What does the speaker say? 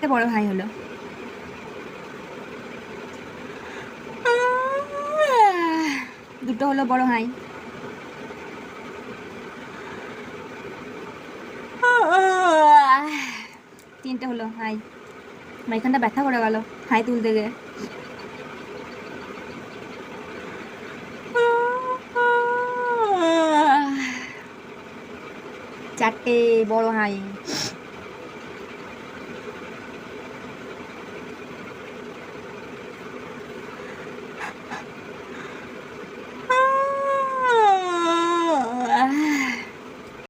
চারটে বড় হাই হলো। দুটো হলো বড় হাই। তিনটে হলো হাই। আমার এখানটা ব্যথা করে গেল হাই তুলতে গিয়ে। চারটে বড় হাই।